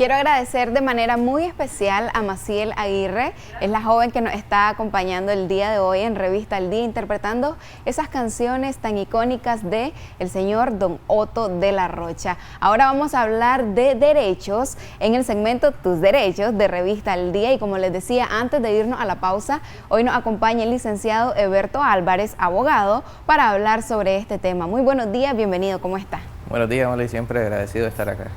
Quiero agradecer de manera muy especial a Maciel Aguirre, es la joven que nos está acompañando el día de hoy en Revista al Día, interpretando esas canciones tan icónicas de el señor Don Otto de la Rocha. Ahora vamos a hablar de derechos en el segmento Tus Derechos de Revista al Día, y como les decía antes de irnos a la pausa, hoy nos acompaña el licenciado Eberto Álvarez, abogado, para hablar sobre este tema. Muy buenos días, bienvenido, ¿cómo está? Buenos días, Molly, siempre agradecido de estar acá.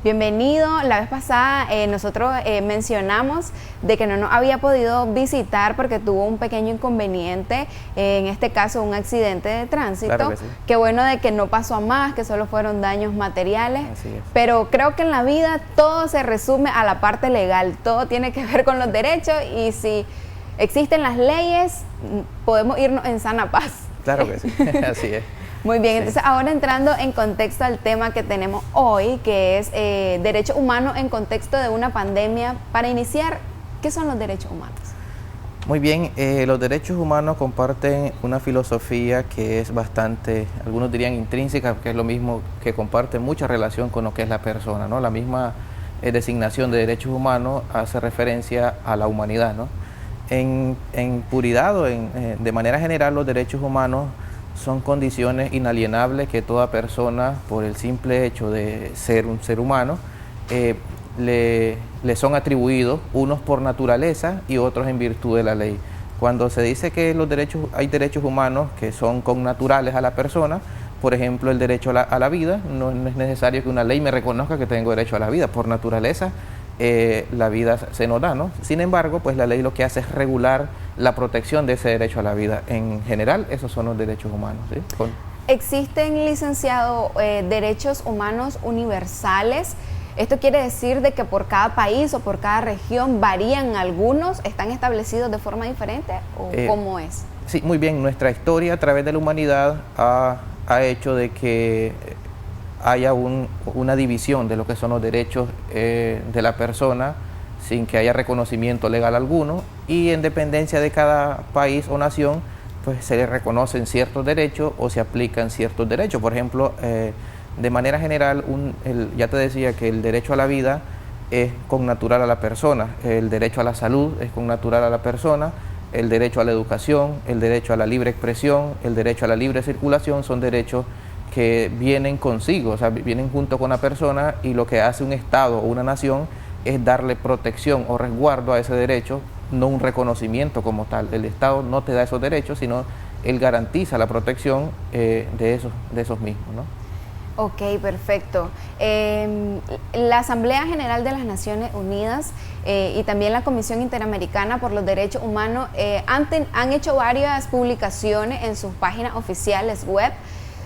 Bienvenido. La vez pasada nosotros mencionamos de que no nos había podido visitar porque tuvo un pequeño inconveniente, en este caso un accidente de tránsito. Claro que sí. Qué bueno de que no pasó a más, que solo fueron daños materiales. Así es. Pero creo que en la vida todo se resume a la parte legal, todo tiene que ver con los derechos, y si existen las leyes podemos irnos en sana paz. Claro que sí, así es. Muy bien, Sí. entonces ahora entrando en contexto al tema que tenemos hoy, que es derechos humanos en contexto de una pandemia. Para iniciar, ¿qué son los derechos humanos? Muy bien, los derechos humanos comparten una filosofía que es bastante, algunos dirían intrínseca, que es lo mismo, que comparte mucha relación con lo que es la persona, ¿no? La misma designación de derechos humanos hace referencia a la humanidad, ¿no? En puridad o de manera general, los derechos humanos son condiciones inalienables que toda persona, por el simple hecho de ser un ser humano, le son atribuidos, unos por naturaleza y otros en virtud de la ley. Cuando se dice que hay derechos humanos que son connaturales a la persona, por ejemplo, el derecho a la vida, no es necesario que una ley me reconozca que tengo derecho a la vida. Por naturaleza, la vida se nos da, ¿no? Sin embargo, pues la ley lo que hace es regular la protección de ese derecho a la vida. En general, esos son los derechos humanos, ¿sí? ¿Existen, licenciado, derechos humanos universales? ¿Esto quiere decir de que por cada país o por cada región varían algunos? ¿Están establecidos de forma diferente o cómo es? Sí, muy bien. Nuestra historia a través de la humanidad ha hecho de que haya una división de lo que son los derechos de la persona sin que haya reconocimiento legal alguno, y en dependencia de cada país o nación pues se le reconocen ciertos derechos o se aplican ciertos derechos. Por ejemplo, de manera general, ya te decía que el derecho a la vida es connatural a la persona, el derecho a la salud es connatural a la persona, el derecho a la educación, el derecho a la libre expresión, el derecho a la libre circulación son derechos que vienen consigo, o sea, vienen junto con la persona, y lo que hace un Estado o una nación es darle protección o resguardo a ese derecho, no un reconocimiento como tal. El Estado no te da esos derechos, sino él garantiza la protección de esos mismos, ¿no? Ok, perfecto. La Asamblea General de las Naciones Unidas y también la Comisión Interamericana por los Derechos Humanos han hecho varias publicaciones en sus páginas oficiales web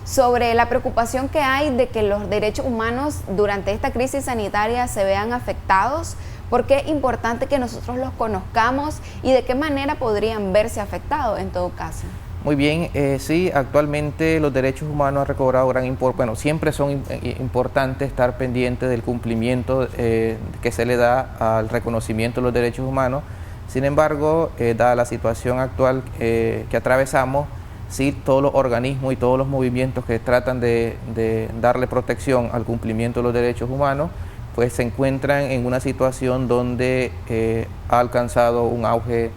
sobre la preocupación que hay de que los derechos humanos durante esta crisis sanitaria se vean afectados. ¿Por qué es importante que nosotros los conozcamos y de qué manera podrían verse afectados en todo caso? Muy bien, sí, actualmente los derechos humanos han recobrado gran importancia. Bueno, siempre son importantes estar pendientes del cumplimiento que se le da al reconocimiento de los derechos humanos. Sin embargo, dada la situación actual que atravesamos, sí, todos los organismos y todos los movimientos que tratan de darle protección al cumplimiento de los derechos humanos, pues se encuentran en una situación donde ha alcanzado un auge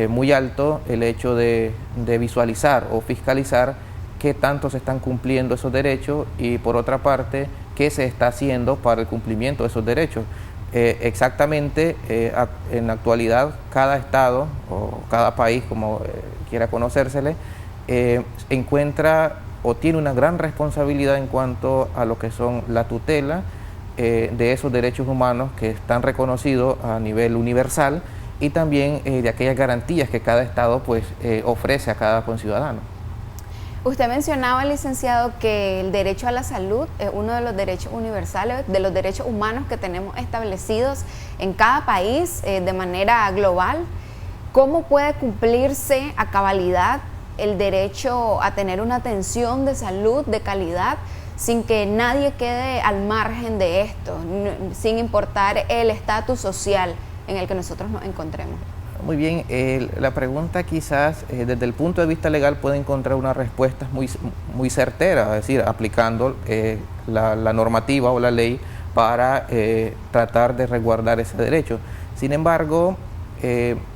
muy alto el hecho de visualizar o fiscalizar qué tanto se están cumpliendo esos derechos, y por otra parte, qué se está haciendo para el cumplimiento de esos derechos. Exactamente, en la actualidad, cada estado o cada país, como quiera conocérsele, encuentra o tiene una gran responsabilidad en cuanto a lo que son la tutela de esos derechos humanos que están reconocidos a nivel universal, y también de aquellas garantías que cada estado pues ofrece a cada conciudadano. Usted mencionaba, licenciado, que el derecho a la salud es uno de los derechos universales, de los derechos humanos que tenemos establecidos en cada país de manera global. ¿Cómo puede cumplirse a cabalidad el derecho a tener una atención de salud de calidad sin que nadie quede al margen de esto, sin importar el estatus social en el que nosotros nos encontremos? Muy bien, la pregunta quizás desde el punto de vista legal puede encontrar una respuesta muy certera, es decir, aplicando la normativa o la ley para tratar de resguardar ese derecho. Sin embargo,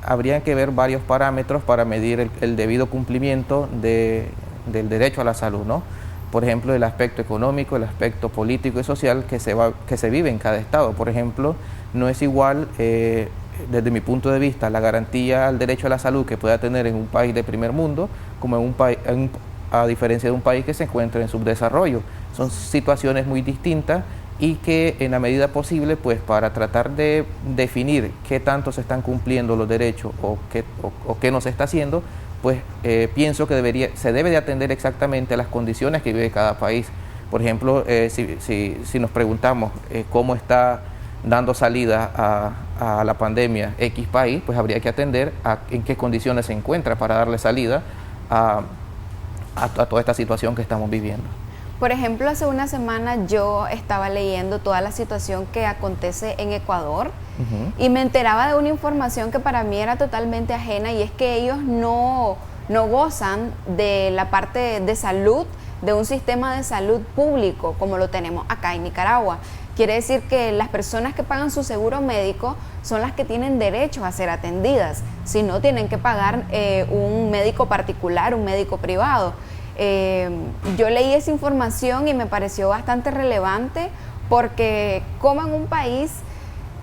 habría que ver varios parámetros para medir el debido cumplimiento del derecho a la salud, ¿no? Por ejemplo, el aspecto económico, el aspecto político y social que se vive en cada estado. Por ejemplo, no es igual, desde mi punto de vista, la garantía al derecho a la salud que pueda tener en un país de primer mundo, como en un país, a diferencia de un país que se encuentra en subdesarrollo. Son situaciones muy distintas y que en la medida posible, pues para tratar de definir qué tanto se están cumpliendo los derechos o qué no se está haciendo, pues pienso que se debe de atender exactamente a las condiciones que vive cada país. Por ejemplo, si nos preguntamos cómo está dando salida a la pandemia X país, pues habría que atender a en qué condiciones se encuentra para darle salida a toda esta situación que estamos viviendo. Por ejemplo, hace una semana yo estaba leyendo toda la situación que acontece en Ecuador y me enteraba de una información que para mí era totalmente ajena, y es que ellos no gozan de la parte de salud, de un sistema de salud público como lo tenemos acá en Nicaragua. Quiere decir que las personas que pagan su seguro médico son las que tienen derecho a ser atendidas, si no tienen que pagar un médico particular, un médico privado. Yo leí esa información y me pareció bastante relevante, porque como en un país,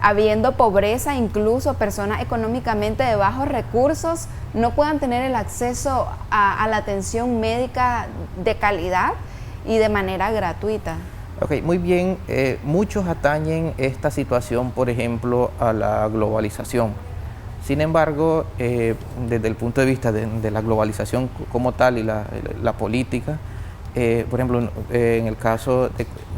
habiendo pobreza, incluso personas económicamente de bajos recursos, no puedan tener el acceso a la atención médica de calidad y de manera gratuita. Ok, muy bien. Muchos atañen esta situación, por ejemplo, a la globalización. Sin embargo, desde el punto de vista de la globalización como tal y la política, por ejemplo, en el caso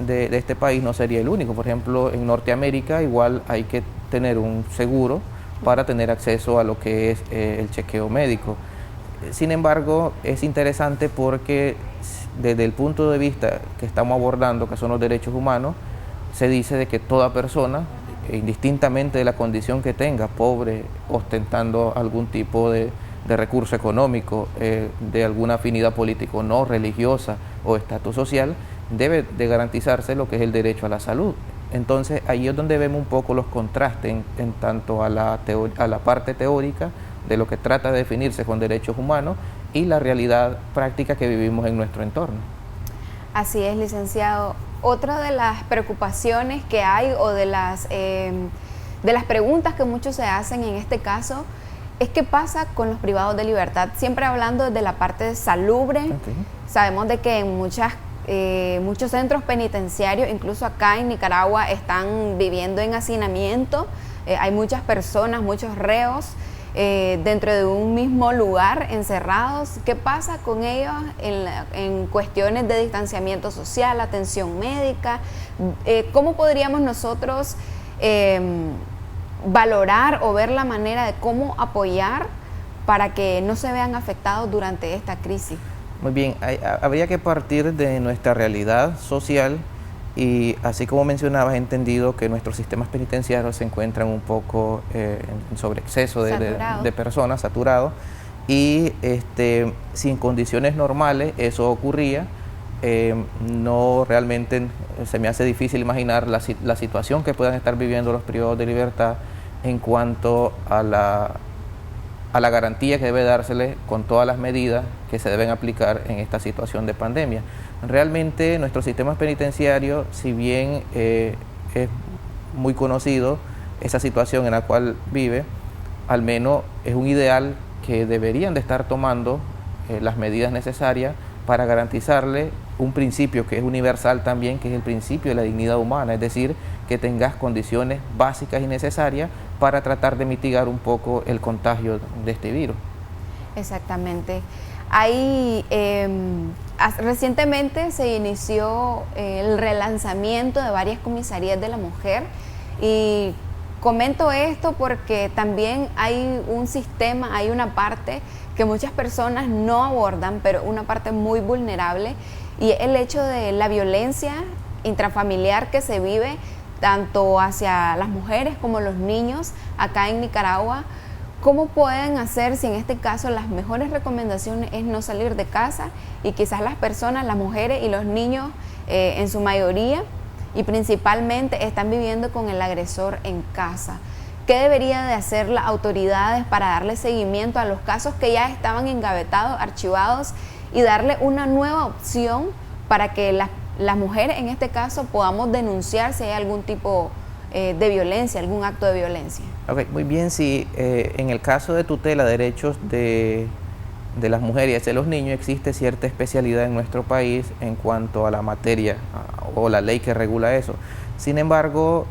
de este país no sería el único. Por ejemplo, en Norteamérica igual hay que tener un seguro para tener acceso a lo que es el chequeo médico. Sin embargo, es interesante porque desde el punto de vista que estamos abordando, que son los derechos humanos, se dice de que toda persona, indistintamente de la condición que tenga, pobre, ostentando algún tipo de recurso económico, de alguna afinidad político no religiosa o estatus social, debe de garantizarse lo que es el derecho a la salud. Entonces ahí es donde vemos un poco los contrastes en tanto a la parte teórica de lo que trata de definirse con derechos humanos y la realidad práctica que vivimos en nuestro entorno. Así es, licenciado. Otra de las preocupaciones que hay, o de las preguntas que muchos se hacen en este caso, es qué pasa con los privados de libertad. Siempre hablando desde la parte salubre. Okay. Sabemos de que en muchos centros penitenciarios, incluso acá en Nicaragua, están viviendo en hacinamiento. Hay muchas personas, muchos reos dentro de un mismo lugar, encerrados. ¿Qué pasa con ellos en cuestiones de distanciamiento social, atención médica? ¿Cómo podríamos nosotros valorar o ver la manera de cómo apoyar para que no se vean afectados durante esta crisis? Muy bien, habría que partir de nuestra realidad social. Y así como mencionabas, he entendido que nuestros sistemas penitenciarios se encuentran un poco en sobreexceso de personas, saturados, y si en condiciones normales eso ocurría, no realmente se me hace difícil imaginar la situación que puedan estar viviendo los privados de libertad en cuanto a la garantía que debe dársele con todas las medidas que se deben aplicar en esta situación de pandemia. Realmente nuestros sistemas penitenciarios, si bien es muy conocido esa situación en la cual vive, al menos es un ideal que deberían de estar tomando las medidas necesarias para garantizarle un principio que es universal también, que es el principio de la dignidad humana, es decir, que tengas condiciones básicas y necesarias para tratar de mitigar un poco el contagio de este virus. Exactamente. Recientemente se inició el relanzamiento de varias comisarías de la mujer, y comento esto porque también hay un sistema, hay una parte que muchas personas no abordan, pero una parte muy vulnerable, y el hecho de la violencia intrafamiliar que se vive tanto hacia las mujeres como los niños acá en Nicaragua. ¿Cómo pueden hacer si en este caso las mejores recomendaciones es no salir de casa, y quizás las personas, las mujeres y los niños en su mayoría, y principalmente están viviendo con el agresor en casa. ¿Qué debería de hacer las autoridades para darle seguimiento a los casos que ya estaban engavetados, archivados, y darle una nueva opción para que las mujeres en este caso podamos denunciar si hay algún tipo de violencia, algún acto de violencia? Ok, muy bien, sí, en el caso de tutela de derechos de las mujeres y de los niños existe cierta especialidad en nuestro país en cuanto a la materia o la ley que regula eso. Sin embargo,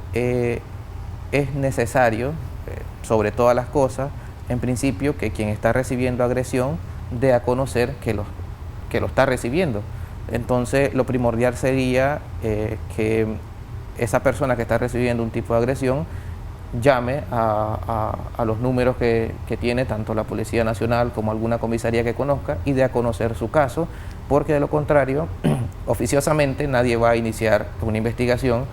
es necesario, sobre todas las cosas, en principio, que quien está recibiendo agresión dé a conocer que lo está recibiendo. Entonces, lo primordial sería que esa persona que está recibiendo un tipo de agresión llame a los números que tiene tanto la Policía Nacional como alguna comisaría que conozca y dé a conocer su caso, porque de lo contrario, oficiosamente nadie va a iniciar una investigación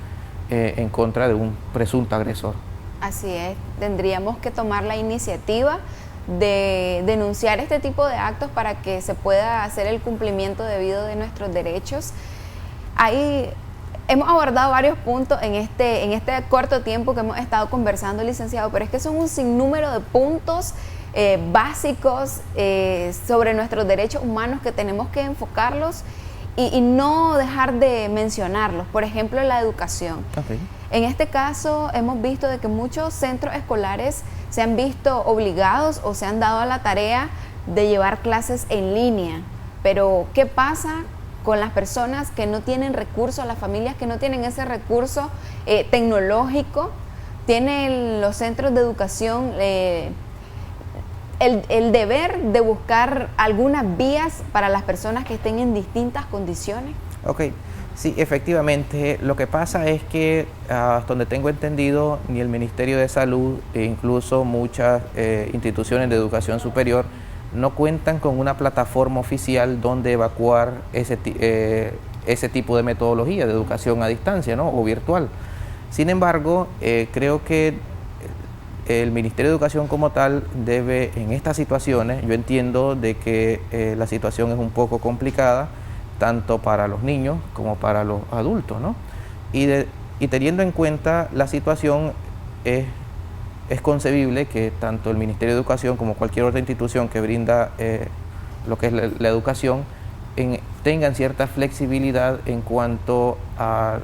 en contra de un presunto agresor. Así es, tendríamos que tomar la iniciativa de denunciar este tipo de actos para que se pueda hacer el cumplimiento debido de nuestros derechos. Ahí hemos abordado varios puntos en este corto tiempo que hemos estado conversando, licenciado, pero es que son un sinnúmero de puntos básicos sobre nuestros derechos humanos que tenemos que enfocarlos y no dejar de mencionarlos. Por ejemplo, la educación. Okay. En este caso hemos visto de que muchos centros escolares se han visto obligados o se han dado a la tarea de llevar clases en línea. Pero, ¿qué pasa con las personas que no tienen recursos, las familias que no tienen ese recurso tecnológico? Tienen los centros de educación el deber de buscar algunas vías para las personas que estén en distintas condiciones. Ok, sí, efectivamente, lo que pasa es que hasta donde tengo entendido, ni el Ministerio de Salud e incluso muchas instituciones de educación superior no cuentan con una plataforma oficial donde evacuar ese tipo de metodología de educación a distancia, ¿no? O virtual. Sin embargo, creo que el Ministerio de Educación como tal debe, en estas situaciones, yo entiendo de que la situación es un poco complicada, tanto para los niños como para los adultos, ¿no? Y teniendo en cuenta la situación, es concebible que tanto el Ministerio de Educación como cualquier otra institución que brinda lo que es la educación tengan cierta flexibilidad en cuanto a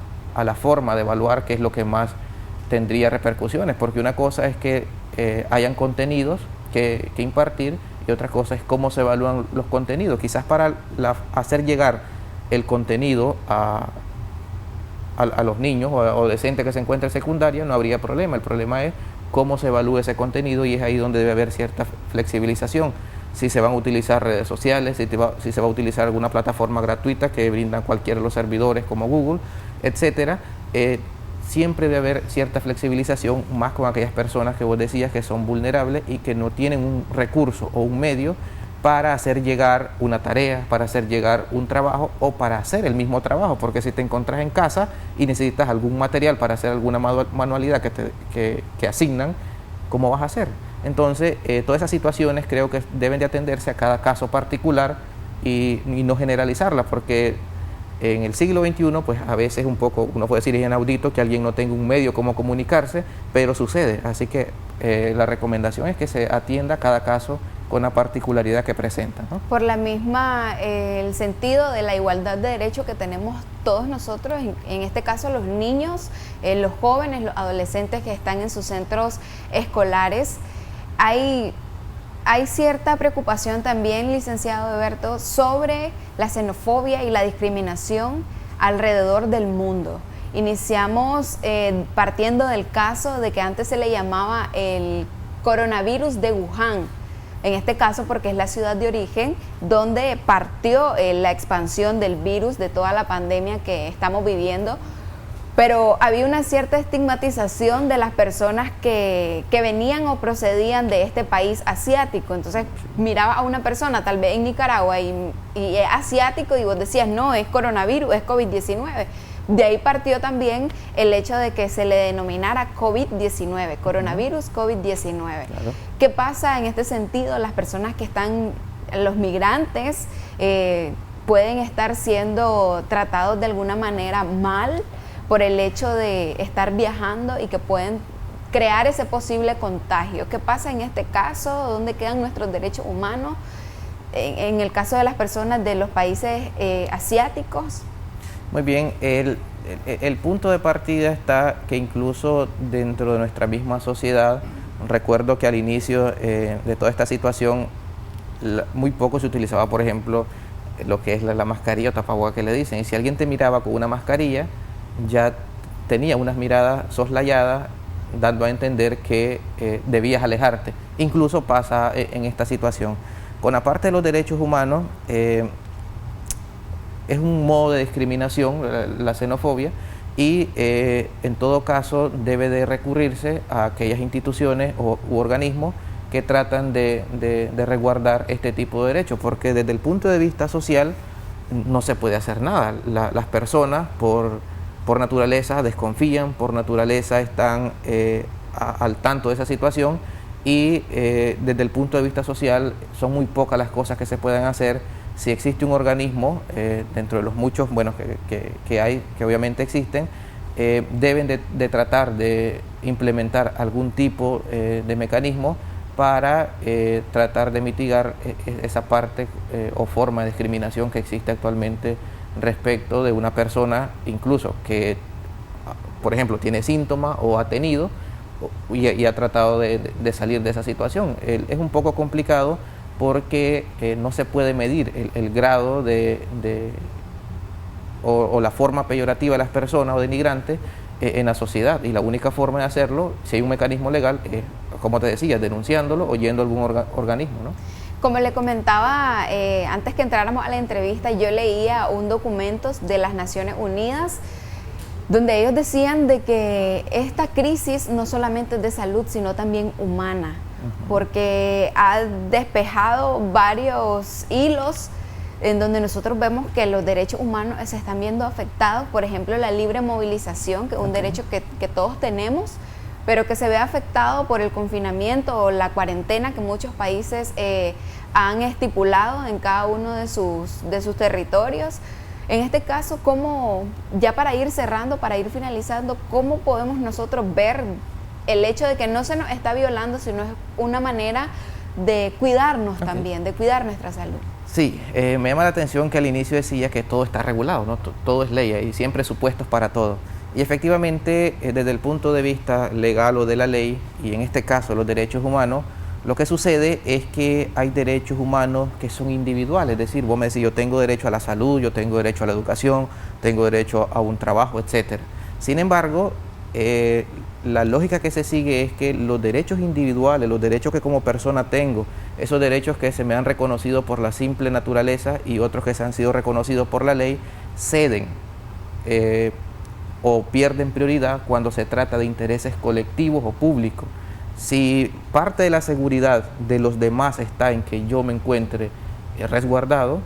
la forma de evaluar qué es lo que más tendría repercusiones, porque una cosa es que hayan contenidos que impartir y otra cosa es cómo se evalúan los contenidos. Quizás para hacer llegar el contenido a los niños o adolescentes que se encuentran en secundaria no habría problema. El problema es cómo se evalúa ese contenido y es ahí donde debe haber cierta flexibilización. Si se van a utilizar redes sociales, si se va a utilizar alguna plataforma gratuita que brindan cualquiera de los servidores como Google, etcétera, siempre debe haber cierta flexibilización, más con aquellas personas que vos decías que son vulnerables y que no tienen un recurso o un medio para hacer llegar una tarea, para hacer llegar un trabajo o para hacer el mismo trabajo, porque si te encontrás en casa y necesitas algún material para hacer alguna manualidad que asignan, ¿cómo vas a hacer? Entonces, todas esas situaciones creo que deben de atenderse a cada caso particular y no generalizarlas, porque en el siglo XXI, pues a veces uno puede decir es inaudito que alguien no tenga un medio como comunicarse, pero sucede. Así que la recomendación es que se atienda cada caso con la particularidad que presenta, ¿no? Por la misma, el sentido de la igualdad de derechos que tenemos todos nosotros, en este caso los niños, los jóvenes, los adolescentes que están en sus centros escolares, hay cierta preocupación también, licenciado Eberto, sobre la xenofobia y la discriminación alrededor del mundo. Iniciamos partiendo del caso de que antes se le llamaba el coronavirus de Wuhan, en este caso porque es la ciudad de origen donde partió la expansión del virus, de toda la pandemia que estamos viviendo. Pero había una cierta estigmatización de las personas que venían o procedían de este país asiático. Entonces miraba a una persona tal vez en Nicaragua y es asiático y vos decías, no, es coronavirus, es COVID-19. De ahí partió también el hecho de que se le denominara COVID-19, coronavirus COVID-19. Claro. ¿Qué pasa en este sentido? Las personas que están, los migrantes, pueden estar siendo tratados de alguna manera mal por el hecho de estar viajando y que pueden crear ese posible contagio. ¿Qué pasa en este caso? ¿Dónde quedan nuestros derechos humanos? En el caso de las personas de los países asiáticos. Muy bien, el punto de partida está que incluso dentro de nuestra misma sociedad, recuerdo que al inicio de toda esta situación muy poco se utilizaba, por ejemplo, lo que es la mascarilla o tapabocas que le dicen, y si alguien te miraba con una mascarilla, ya tenía unas miradas soslayadas, dando a entender que debías alejarte. Incluso pasa en esta situación. Con la parte de los derechos humanos, es un modo de discriminación, la xenofobia, y en todo caso debe de recurrirse a aquellas instituciones u organismos que tratan de resguardar este tipo de derechos, porque desde el punto de vista social no se puede hacer nada. Las personas por naturaleza desconfían, por naturaleza están al tanto de esa situación, y desde el punto de vista social son muy pocas las cosas que se pueden hacer. Si existe un organismo, dentro de los muchos buenos que hay, que obviamente existen, deben de tratar de implementar algún tipo de mecanismo para tratar de mitigar esa parte o forma de discriminación que existe actualmente respecto de una persona, incluso que, por ejemplo, tiene síntomas o ha tenido y ha tratado de salir de esa situación. Es un poco complicado porque no se puede medir el grado o la forma peyorativa de las personas o denigrantes en la sociedad, y la única forma de hacerlo, si hay un mecanismo legal, es, como te decía, denunciándolo o yendo a algún organismo, ¿no? Como le comentaba antes que entráramos a la entrevista, yo leía un documento de las Naciones Unidas donde ellos decían de que esta crisis no solamente es de salud, sino también humana, porque ha despejado varios hilos en donde nosotros vemos que los derechos humanos se están viendo afectados. Por ejemplo, la libre movilización, que es un derecho que todos tenemos, pero que se ve afectado por el confinamiento o la cuarentena que muchos países han estipulado en cada uno de sus territorios. En este caso, ¿cómo, ya para ir cerrando, para ir finalizando, cómo podemos nosotros ver el hecho de que no se nos está violando, sino es una manera de cuidarnos también, de cuidar nuestra salud? Sí, me llama la atención que al inicio decía que todo está regulado, ¿no? Todo es ley y siempre supuestos para todo. Y efectivamente, desde el punto de vista legal o de la ley, y en este caso los derechos humanos, lo que sucede es que hay derechos humanos que son individuales. Es decir, vos me decís, yo tengo derecho a la salud, yo tengo derecho a la educación, tengo derecho a un trabajo, etc. Sin embargo, la lógica que se sigue es que los derechos individuales, los derechos que como persona tengo, esos derechos que se me han reconocido por la simple naturaleza y otros que se han sido reconocidos por la ley, ceden o pierden prioridad cuando se trata de intereses colectivos o públicos. Si parte de la seguridad de los demás está en que yo me encuentre resguardado,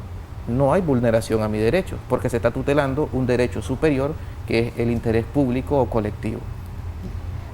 no hay vulneración a mi derecho, porque se está tutelando un derecho superior que es el interés público o colectivo.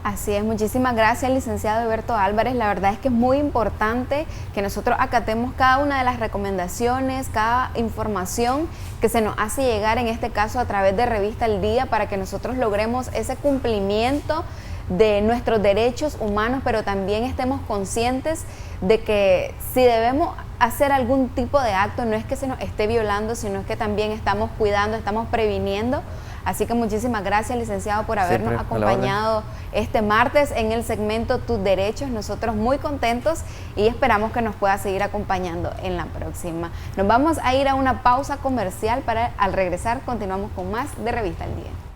Así es, muchísimas gracias, licenciado Eberto Álvarez. La verdad es que es muy importante que nosotros acatemos cada una de las recomendaciones, cada información que se nos hace llegar, en este caso a través de Revista El Día, para que nosotros logremos ese cumplimiento de nuestros derechos humanos, pero también estemos conscientes de que si debemos hacer algún tipo de acto, no es que se nos esté violando, sino que también estamos cuidando, estamos previniendo. Así que muchísimas gracias, licenciado, por habernos acompañado este martes en el segmento Tus Derechos. Nosotros muy contentos y esperamos que nos pueda seguir acompañando en la próxima. Nos vamos a ir a una pausa comercial para al regresar continuamos con más de Revista El Día.